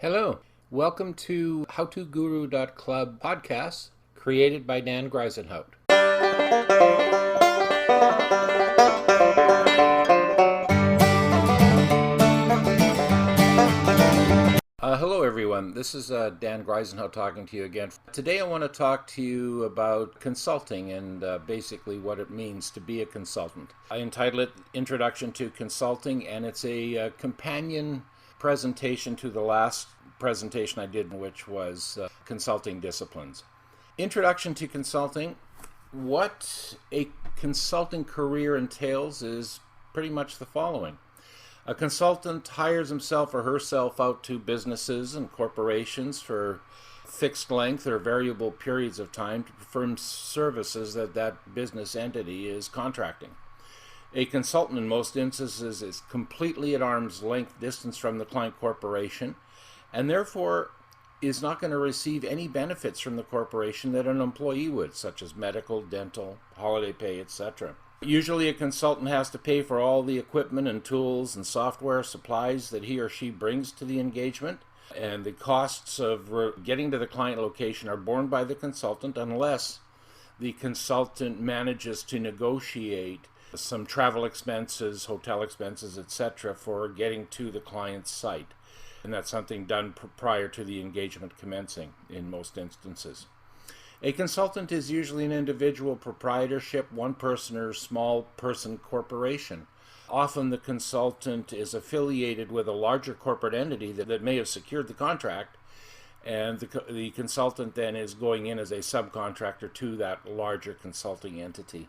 Hello. Welcome to HowToGuru.club podcast created by Dan Grijzenhout. Hello, everyone. This is Dan Grijzenhout talking to you again. Today, I want to talk to you about consulting and basically what it means to be a consultant. I entitled it Introduction to Consulting, and it's a companion presentation to the last presentation I did, which was consulting disciplines. Introduction to consulting. What a consulting career entails is pretty much the following. A consultant hires himself or herself out to businesses and corporations for fixed length or variable periods of time to perform services that business entity is contracting. A consultant in most instances is completely at arm's length distance from the client corporation and therefore is not going to receive any benefits from the corporation that an employee would, such as medical, dental, holiday pay, etc. Usually a consultant has to pay for all the equipment and tools and software supplies that he or she brings to the engagement, and the costs of getting to the client location are borne by the consultant unless the consultant manages to negotiate some travel expenses, hotel expenses, etc. for getting to the client's site. And that's something done prior to the engagement commencing in most instances. A consultant is usually an individual proprietorship, one person or small person corporation. Often the consultant is affiliated with a larger corporate entity that may have secured the contract, and the consultant then is going in as a subcontractor to that larger consulting entity.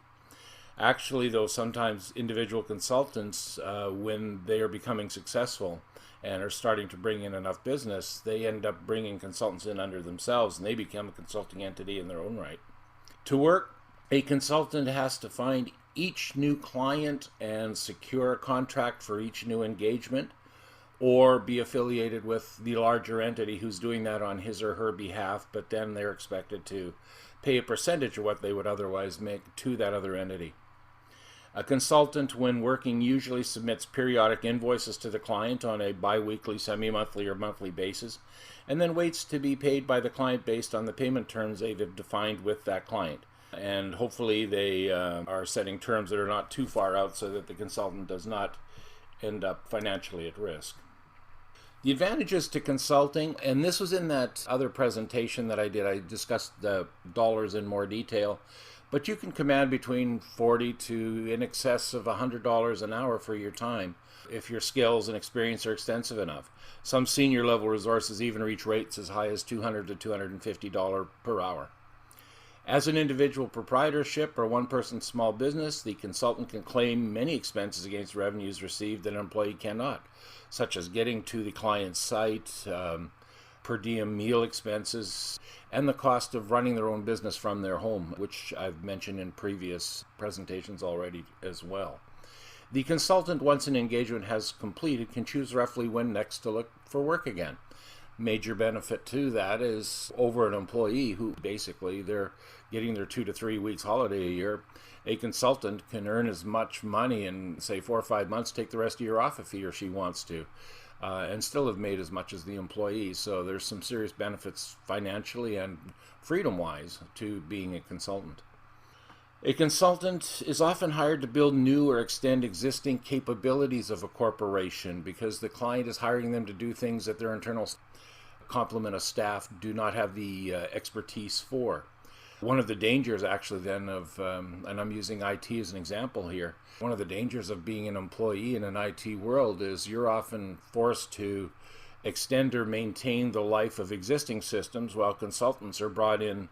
Actually, though, sometimes individual consultants, when they are becoming successful and are starting to bring in enough business, they end up bringing consultants in under themselves, and they become a consulting entity in their own right. To work, a consultant has to find each new client and secure a contract for each new engagement, or be affiliated with the larger entity who's doing that on his or her behalf, but then they're expected to pay a percentage of what they would otherwise make to that other entity. A consultant, when working, usually submits periodic invoices to the client on a bi-weekly, semi-monthly, or monthly basis, and then waits to be paid by the client based on the payment terms they've defined with that client. And hopefully they are setting terms that are not too far out so that the consultant does not end up financially at risk. The advantages to consulting, and this was in that other presentation that I did, I discussed the dollars in more detail, but you can command between $40 to in excess of $100 an hour for your time if your skills and experience are extensive enough. Some senior level resources even reach rates as high as $200 to $250 per hour. As an individual proprietorship or one-person small business, the consultant can claim many expenses against revenues received that an employee cannot, such as getting to the client's site, per diem meal expenses, and the cost of running their own business from their home, which I've mentioned in previous presentations already as well. The consultant, once an engagement has completed, can choose roughly when next to look for work again. Major benefit to that is over an employee who basically they're getting their 2 to 3 weeks holiday a year. A consultant can earn as much money in, say, 4 or 5 months, take the rest of the year off if he or she wants to, and still have made as much as the employee. So there's some serious benefits financially and freedom-wise to being a consultant. A consultant is often hired to build new or extend existing capabilities of a corporation because the client is hiring them to do things that their internal complement of staff do not have the expertise for. One of the dangers actually then of, and I'm using IT as an example here, one of the dangers of being an employee in an IT world is you're often forced to extend or maintain the life of existing systems while consultants are brought in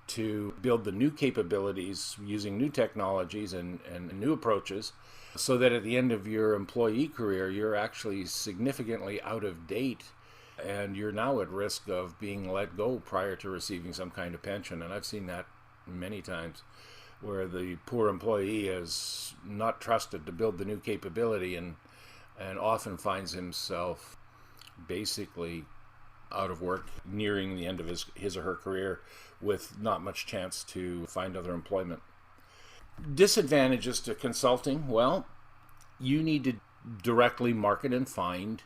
to build the new capabilities using new technologies and new approaches so that at the end of your employee career you're actually significantly out of date and you're now at risk of being let go prior to receiving some kind of pension. And I've seen that many times where the poor employee is not trusted to build the new capability and often finds himself basically out of work nearing the end of his or her career with not much chance to find other employment. Disadvantages to consulting, well, you need to directly market and find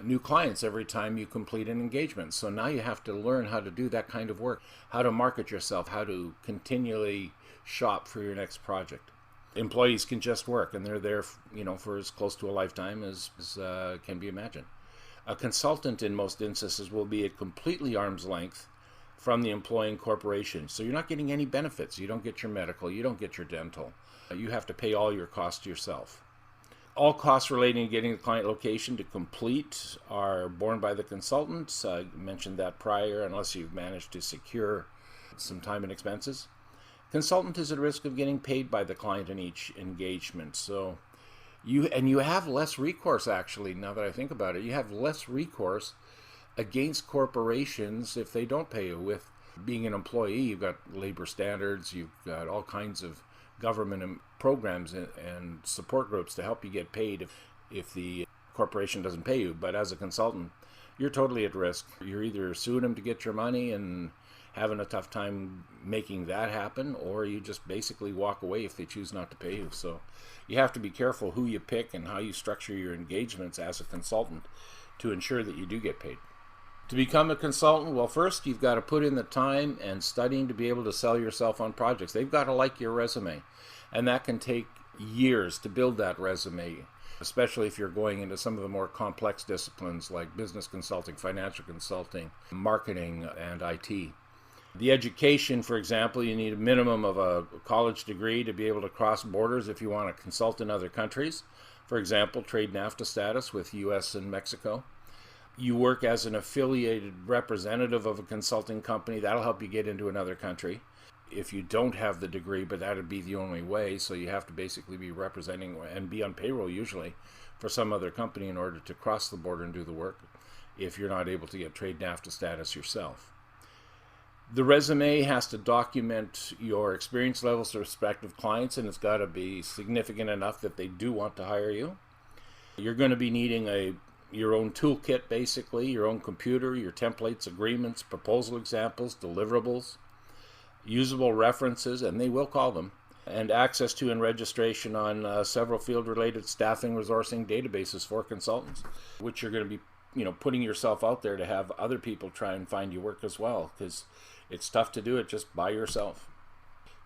new clients every time you complete an engagement. So now you have to learn how to do that kind of work, how to market yourself, how to continually shop for your next project. Employees can just work, and they're there, for as close to a lifetime as can be imagined. A consultant in most instances will be at completely arm's length from the employing corporation. So you're not getting any benefits. You don't get your medical, you don't get your dental. You have to pay all your costs yourself. All costs relating to getting the client location to complete are borne by the consultants. I mentioned that prior, unless you've managed to secure some time and expenses. Consultant is at risk of getting paid by the client in each engagement. So you have less recourse, actually, now that I think about it. You have less recourse against corporations if they don't pay you. With being an employee, you've got labor standards, you've got all kinds of government programs and support groups to help you get paid if the corporation doesn't pay you. But as a consultant, you're totally at risk. You're either suing them to get your money and having a tough time making that happen, or you just basically walk away if they choose not to pay you. So you have to be careful who you pick and how you structure your engagements as a consultant to ensure that you do get paid. To become a consultant, well, first you've got to put in the time and studying to be able to sell yourself on projects. They've got to like your resume, and that can take years to build that resume, especially if you're going into some of the more complex disciplines like business consulting, financial consulting, marketing, and IT. The education, for example, you need a minimum of a college degree to be able to cross borders if you want to consult in other countries. For example, trade NAFTA status with US and Mexico. You work as an affiliated representative of a consulting company. That'll help you get into another country if you don't have the degree, but that would be the only way. So you have to basically be representing and be on payroll usually for some other company in order to cross the border and do the work if you're not able to get trade NAFTA status yourself. The resume has to document your experience levels to respective clients, and it's got to be significant enough that they do want to hire you. You're going to be needing your own toolkit, basically, your own computer, your templates, agreements, proposal examples, deliverables, usable references, and they will call them, and access to and registration on several field-related staffing resourcing databases for consultants, which you're going to be putting yourself out there to have other people try and find you work as well, because it's tough to do it just by yourself.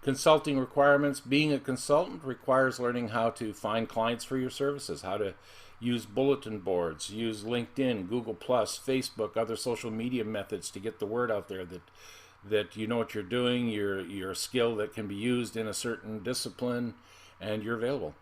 Consulting requirements. Being a consultant requires learning how to find clients for your services, how to use bulletin boards, use LinkedIn, Google+, Facebook, other social media methods to get the word out there that you know what you're doing, you're a skill that can be used in a certain discipline, and you're available.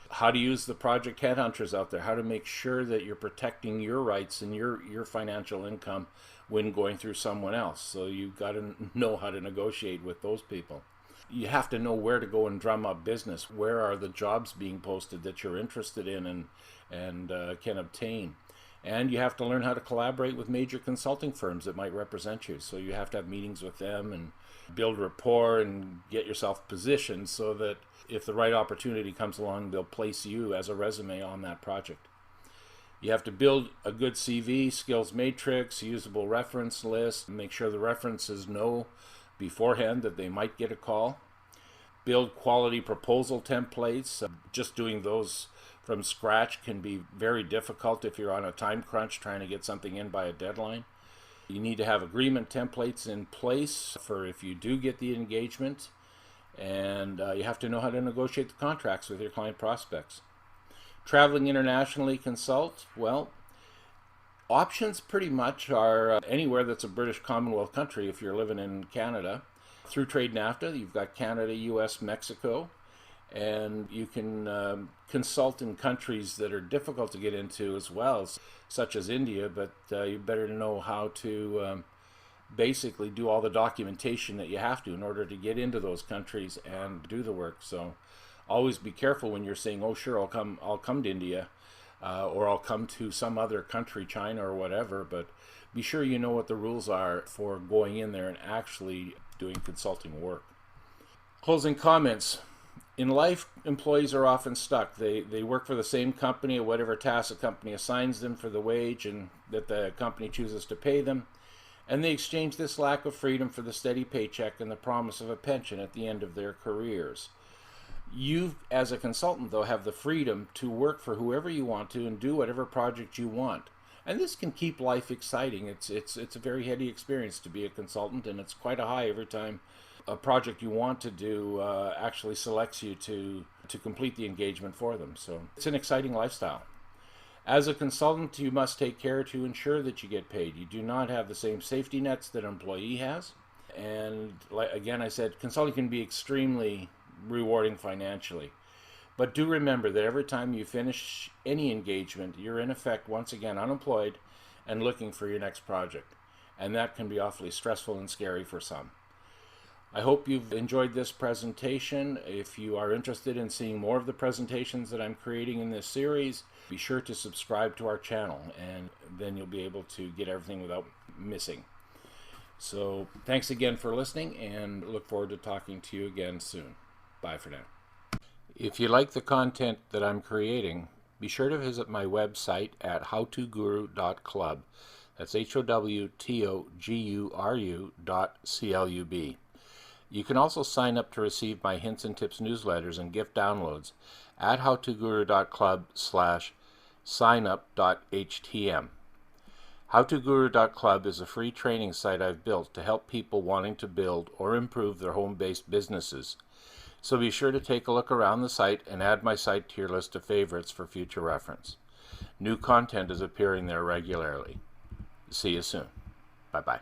How to use the project headhunters out there, how to make sure that you're protecting your rights and your financial income when going through someone else. So you've got to know how to negotiate with those people. You have to know where to go and drum up business. Where are the jobs being posted that you're interested in and can obtain? And you have to learn how to collaborate with major consulting firms that might represent you. So you have to have meetings with them and build rapport and get yourself positioned so that if the right opportunity comes along, they'll place you as a resume on that project. You have to build a good CV, skills matrix, usable reference list, make sure the references know beforehand that they might get a call. Build quality proposal templates. Just doing those from scratch can be very difficult if you're on a time crunch trying to get something in by a deadline. You need to have agreement templates in place for if you do get the engagement, and you have to know how to negotiate the contracts with your client prospects. Traveling internationally consult, well, options pretty much are anywhere that's a British Commonwealth country if you're living in Canada. Through Trade NAFTA, you've got Canada, US, Mexico, and you can consult in countries that are difficult to get into as well, such as India, but you better know how to basically do all the documentation that you have to in order to get into those countries and do the work. So always be careful when you're saying, oh sure, I'll come to India, or I'll come to some other country, China or whatever, but be sure you know what the rules are for going in there and actually doing consulting work. Closing comments. In life, employees are often stuck. They work for the same company or whatever task the company assigns them for the wage and that the company chooses to pay them, and they exchange this lack of freedom for the steady paycheck and the promise of a pension at the end of their careers. You, as a consultant, though, have the freedom to work for whoever you want to and do whatever project you want. And this can keep life exciting. It's a very heady experience to be a consultant, and it's quite a high every time a project you want to do actually selects you to complete the engagement for them. So it's an exciting lifestyle. As a consultant, you must take care to ensure that you get paid. You do not have the same safety nets that an employee has. And like, again, I said, consulting can be extremely rewarding financially. But do remember that every time you finish any engagement, you're in effect once again unemployed and looking for your next project. And that can be awfully stressful and scary for some. I hope you've enjoyed this presentation. If you are interested in seeing more of the presentations that I'm creating in this series, be sure to subscribe to our channel, and then you'll be able to get everything without missing. So thanks again for listening, and look forward to talking to you again soon. Bye for now. If you like the content that I'm creating, be sure to visit my website at howtoguru.club. That's HOWTOGURU.CLUB. You can also sign up to receive my hints and tips newsletters and gift downloads at howtoguru.club/signup.htm. Howtoguru.club is a free training site I've built to help people wanting to build or improve their home-based businesses. So be sure to take a look around the site and add my site to your list of favorites for future reference. New content is appearing there regularly. See you soon. Bye-bye.